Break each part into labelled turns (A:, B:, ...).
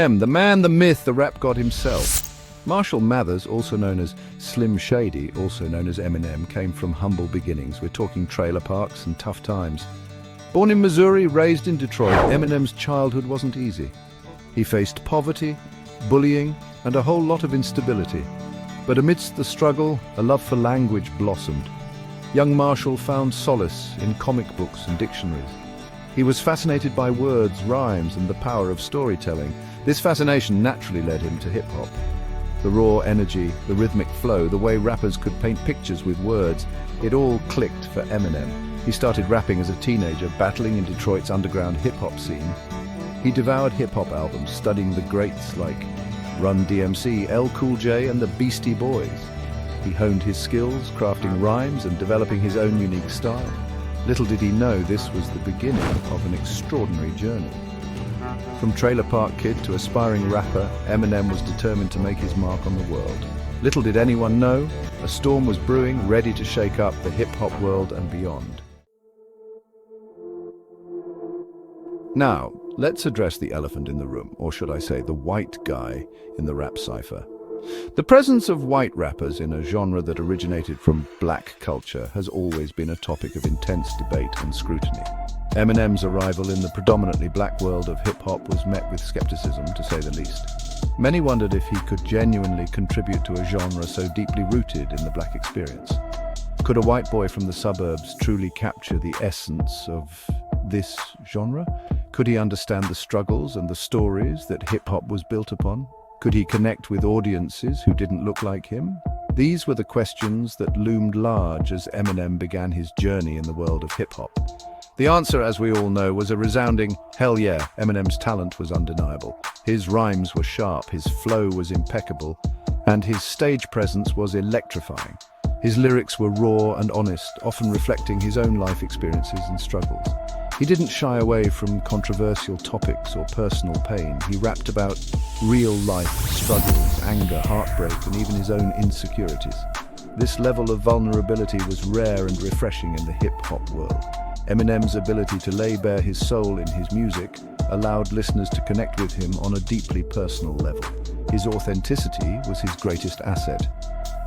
A: The man, the myth, the rap god himself. Marshall Mathers, also known as Slim Shady, also known as Eminem, came from humble beginnings. We're talking trailer parks and tough times. Born in Missouri, raised in Detroit, Eminem's childhood wasn't easy. He faced poverty, bullying, and a whole lot of instability. But amidst the struggle, a love for language blossomed. Young Marshall found solace in comic books and dictionaries. He was fascinated by words, rhymes, and the power of storytelling. This fascination naturally led him to hip-hop. The raw energy, the rhythmic flow, the way rappers could paint pictures with words, it all clicked for Eminem. He started rapping as a teenager, battling in Detroit's underground hip-hop scene. He devoured hip-hop albums, studying the greats like Run DMC, L Cool J, and the Beastie Boys. He honed his skills, crafting rhymes and developing his own unique style. Little did he know this was the beginning of an extraordinary journey. From trailer park kid to aspiring rapper, Eminem was determined to make his mark on the world. Little did anyone know, a storm was brewing, ready to shake up the hip-hop world and beyond. Now, let's address the elephant in the room, or should I say the white guy in the rap cipher. The presence of white rappers in a genre that originated from black culture has always been a topic of intense debate and scrutiny. Eminem's arrival in the predominantly black world of hip-hop was met with skepticism, to say the least. Many wondered if he could genuinely contribute to a genre so deeply rooted in the black experience. Could a white boy from the suburbs truly capture the essence of this genre? Could he understand the struggles and the stories that hip-hop was built upon? Could he connect with audiences who didn't look like him? These were the questions that loomed large as Eminem began his journey in the world of hip-hop. The answer, as we all know, was a resounding, hell yeah. Eminem's talent was undeniable. His rhymes were sharp, his flow was impeccable, and his stage presence was electrifying. His lyrics were raw and honest, often reflecting his own life experiences and struggles. He didn't shy away from controversial topics or personal pain. He rapped about real-life struggles, anger, heartbreak, and even his own insecurities. This level of vulnerability was rare and refreshing in the hip-hop world. Eminem's ability to lay bare his soul in his music allowed listeners to connect with him on a deeply personal level. His authenticity was his greatest asset.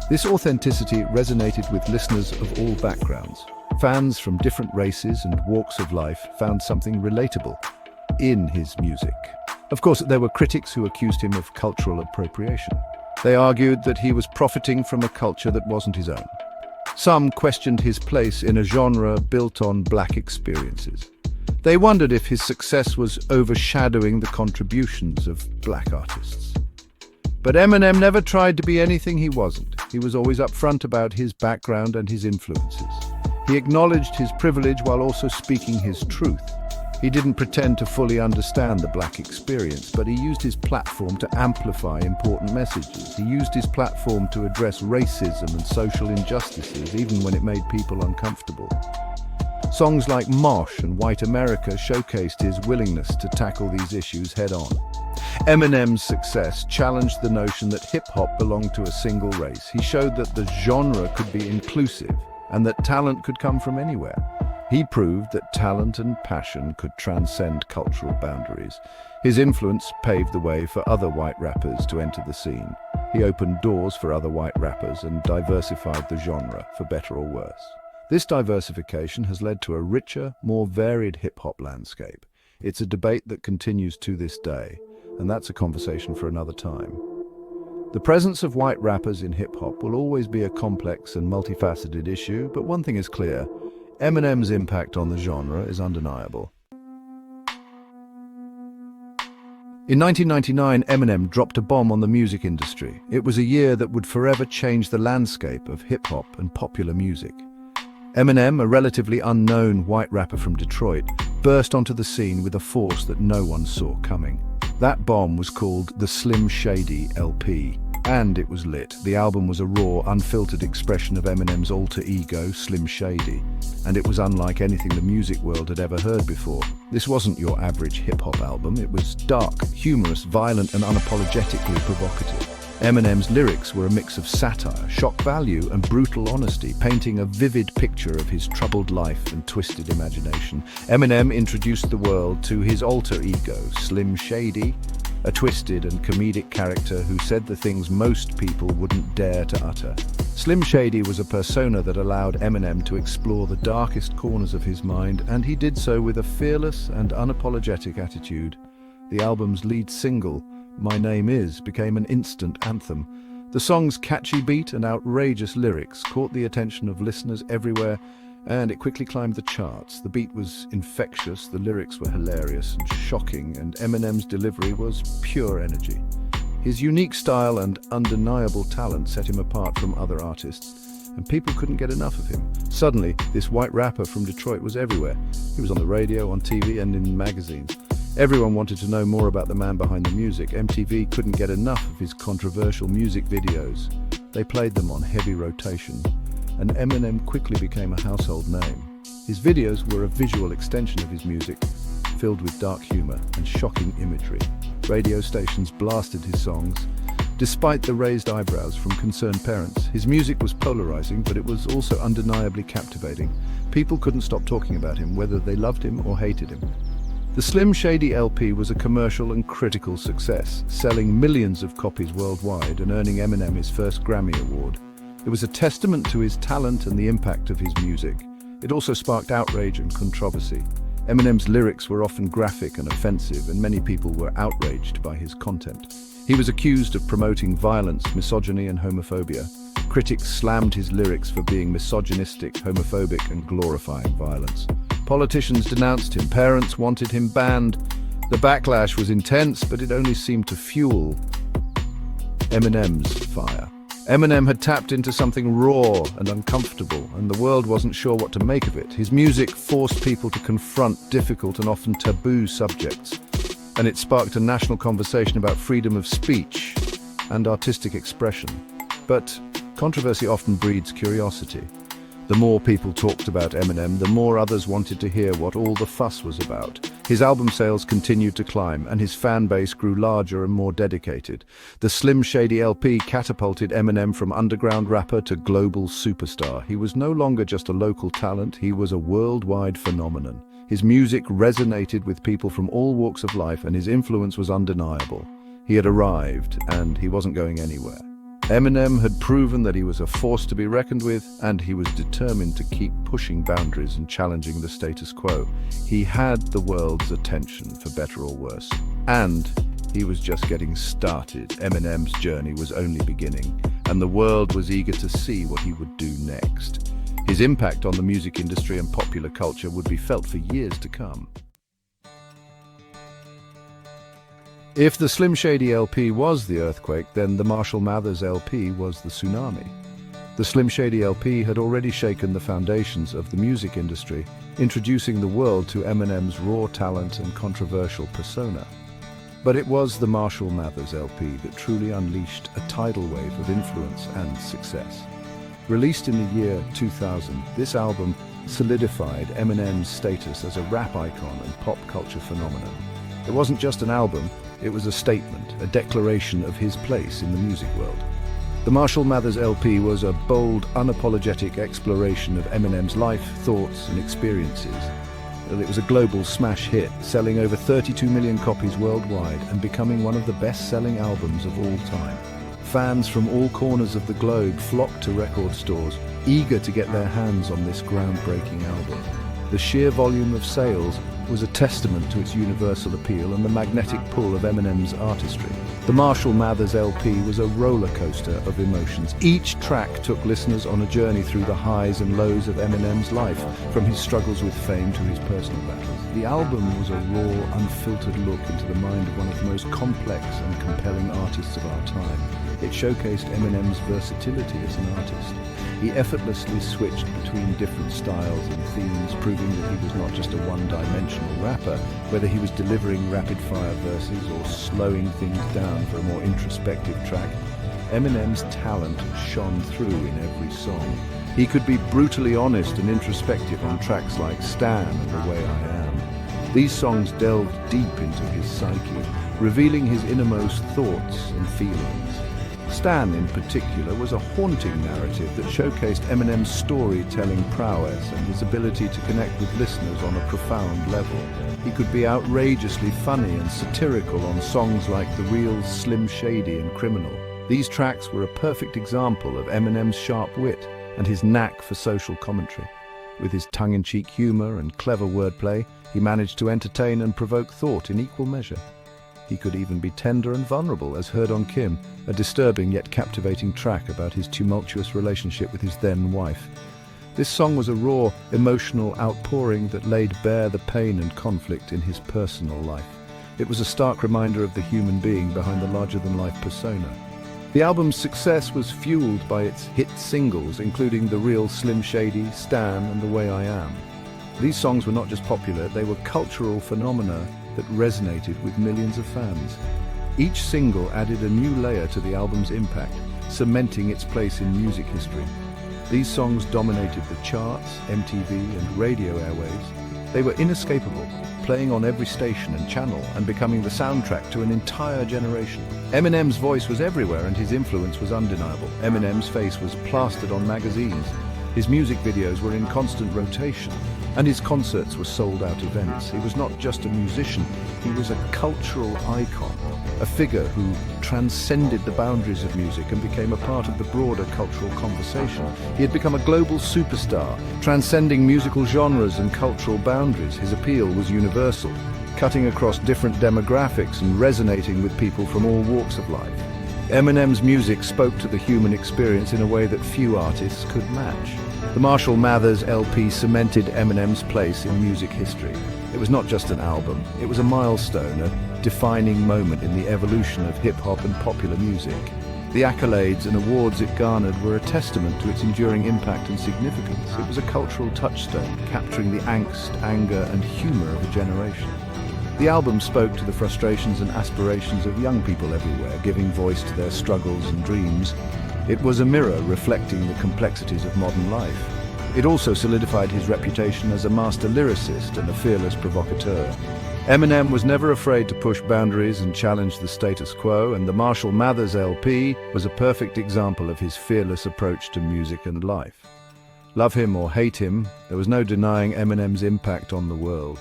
A: This authenticity resonated with listeners of all backgrounds. Fans from different races and walks of life found something relatable in his music. Of course, there were critics who accused him of cultural appropriation. They argued that he was profiting from a culture that wasn't his own. Some questioned his place in a genre built on black experiences. They wondered if his success was overshadowing the contributions of black artists. But Eminem never tried to be anything he wasn't. He was always upfront about his background and his influences. He acknowledged his privilege while also speaking his truth. He didn't pretend to fully understand the black experience, but he used his platform to amplify important messages. He used his platform to address racism and social injustices, even when it made people uncomfortable. Songs like Mosh and White America showcased his willingness to tackle these issues head-on. Eminem's success challenged the notion that hip-hop belonged to a single race. He showed that the genre could be inclusive and that talent could come from anywhere. He proved that talent and passion could transcend cultural boundaries. His influence paved the way for other white rappers to enter the scene. He opened doors for other white rappers and diversified the genre, for better or worse. This diversification has led to a richer, more varied hip-hop landscape. It's a debate that continues to this day, and that's a conversation for another time. The presence of white rappers in hip-hop will always be a complex and multifaceted issue, but one thing is clear: Eminem's impact on the genre is undeniable. In 1999, Eminem dropped a bomb on the music industry. It was a year that would forever change the landscape of hip-hop and popular music. Eminem, a relatively unknown white rapper from Detroit, burst onto the scene with a force that no one saw coming. That bomb was called the Slim Shady LP, and it was lit. The album was a raw, unfiltered expression of Eminem's alter ego, Slim Shady, and it was unlike anything the music world had ever heard before. This wasn't your average hip-hop album. It was dark, humorous, violent, and unapologetically provocative. Eminem's lyrics were a mix of satire, shock value, and brutal honesty, painting a vivid picture of his troubled life and twisted imagination. Eminem introduced the world to his alter ego, Slim Shady, a twisted and comedic character who said the things most people wouldn't dare to utter. Slim Shady was a persona that allowed Eminem to explore the darkest corners of his mind, and he did so with a fearless and unapologetic attitude. The album's lead single, My Name Is, became an instant anthem. The song's catchy beat and outrageous lyrics caught the attention of listeners everywhere, and it quickly climbed the charts. The beat was infectious, the lyrics were hilarious and shocking, and Eminem's delivery was pure energy. His unique style and undeniable talent set him apart from other artists, and people couldn't get enough of him. Suddenly, this white rapper from Detroit was everywhere. He was on the radio, on TV, and in magazines. Everyone wanted to know more about the man behind the music. MTV couldn't get enough of his controversial music videos. They played them on heavy rotation, and Eminem quickly became a household name. His videos were a visual extension of his music, filled with dark humor and shocking imagery. Radio stations blasted his songs. Despite the raised eyebrows from concerned parents, his music was polarizing, but it was also undeniably captivating. People couldn't stop talking about him, whether they loved him or hated him. The Slim Shady LP was a commercial and critical success, selling millions of copies worldwide and earning Eminem his first Grammy Award. It was a testament to his talent and the impact of his music. It also sparked outrage and controversy. Eminem's lyrics were often graphic and offensive, and many people were outraged by his content. He was accused of promoting violence, misogyny, and homophobia. Critics slammed his lyrics for being misogynistic, homophobic, and glorifying violence. Politicians denounced him. Parents wanted him banned. The backlash was intense, but it only seemed to fuel Eminem's fire. Eminem had tapped into something raw and uncomfortable, and the world wasn't sure what to make of it. His music forced people to confront difficult and often taboo subjects, and it sparked a national conversation about freedom of speech and artistic expression. But controversy often breeds curiosity. The more people talked about Eminem, the more others wanted to hear what all the fuss was about. His album sales continued to climb, and his fan base grew larger and more dedicated. The Slim Shady LP catapulted Eminem from underground rapper to global superstar. He was no longer just a local talent, he was a worldwide phenomenon. His music resonated with people from all walks of life, and his influence was undeniable. He had arrived, and he wasn't going anywhere. Eminem had proven that he was a force to be reckoned with, and he was determined to keep pushing boundaries and challenging the status quo. He had the world's attention, for better or worse. And he was just getting started. Eminem's journey was only beginning, and the world was eager to see what he would do next. His impact on the music industry and popular culture would be felt for years to come. If the Slim Shady LP was the earthquake, then the Marshall Mathers LP was the tsunami. The Slim Shady LP had already shaken the foundations of the music industry, introducing the world to Eminem's raw talent and controversial persona. But it was the Marshall Mathers LP that truly unleashed a tidal wave of influence and success. Released in the year 2000, this album solidified Eminem's status as a rap icon and pop culture phenomenon. It wasn't just an album, it was a statement, a declaration of his place in the music world. The Marshall Mathers LP was a bold, unapologetic exploration of Eminem's life, thoughts, and experiences. It was a global smash hit, selling over 32 million copies worldwide and becoming one of the best-selling albums of all time. Fans from all corners of the globe flocked to record stores, eager to get their hands on this groundbreaking album. The sheer volume of sales was a testament to its universal appeal and the magnetic pull of Eminem's artistry. The Marshall Mathers LP was a roller coaster of emotions. Each track took listeners on a journey through the highs and lows of Eminem's life, from his struggles with fame to his personal battles. The album was a raw, unfiltered look into the mind of one of the most complex and compelling artists of our time. It showcased Eminem's versatility as an artist. He effortlessly switched between different styles and themes, proving that he was not just a one-dimensional rapper, whether he was delivering rapid-fire verses or slowing things down for a more introspective track. Eminem's talent shone through in every song. He could be brutally honest and introspective on tracks like Stan and The Way I Am. These songs delved deep into his psyche, revealing his innermost thoughts and feelings. Stan, in particular, was a haunting narrative that showcased Eminem's storytelling prowess and his ability to connect with listeners on a profound level. He could be outrageously funny and satirical on songs like The Real, Slim Shady and Criminal. These tracks were a perfect example of Eminem's sharp wit and his knack for social commentary. With his tongue-in-cheek humor and clever wordplay, he managed to entertain and provoke thought in equal measure. He could even be tender and vulnerable, as heard on Kim, a disturbing yet captivating track about his tumultuous relationship with his then-wife. This song was a raw, emotional outpouring that laid bare the pain and conflict in his personal life. It was a stark reminder of the human being behind the larger-than-life persona. The album's success was fueled by its hit singles, including The Real, Slim Shady, Stan, and The Way I Am. These songs were not just popular, they were cultural phenomena that resonated with millions of fans. Each single added a new layer to the album's impact, cementing its place in music history. These songs dominated the charts, MTV, and radio airwaves. They were inescapable, playing on every station and channel and becoming the soundtrack to an entire generation. Eminem's voice was everywhere and his influence was undeniable. Eminem's face was plastered on magazines. His music videos were in constant rotation, and his concerts were sold-out events. He was not just a musician, he was a cultural icon, a figure who transcended the boundaries of music and became a part of the broader cultural conversation. He had become a global superstar, transcending musical genres and cultural boundaries. His appeal was universal, cutting across different demographics and resonating with people from all walks of life. Eminem's music spoke to the human experience in a way that few artists could match. The Marshall Mathers LP cemented Eminem's place in music history. It was not just an album, it was a milestone, a defining moment in the evolution of hip-hop and popular music. The accolades and awards it garnered were a testament to its enduring impact and significance. It was a cultural touchstone, capturing the angst, anger, and humor of a generation. The album spoke to the frustrations and aspirations of young people everywhere, giving voice to their struggles and dreams. It was a mirror reflecting the complexities of modern life. It also solidified his reputation as a master lyricist and a fearless provocateur. Eminem was never afraid to push boundaries and challenge the status quo, and the Marshall Mathers LP was a perfect example of his fearless approach to music and life. Love him or hate him, there was no denying Eminem's impact on the world.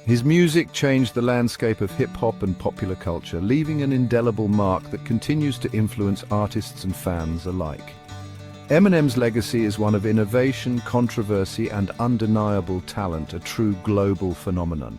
A: His music changed the landscape of hip-hop and popular culture, leaving an indelible mark that continues to influence artists and fans alike. Eminem's legacy is one of innovation, controversy, and undeniable talent, a true global phenomenon.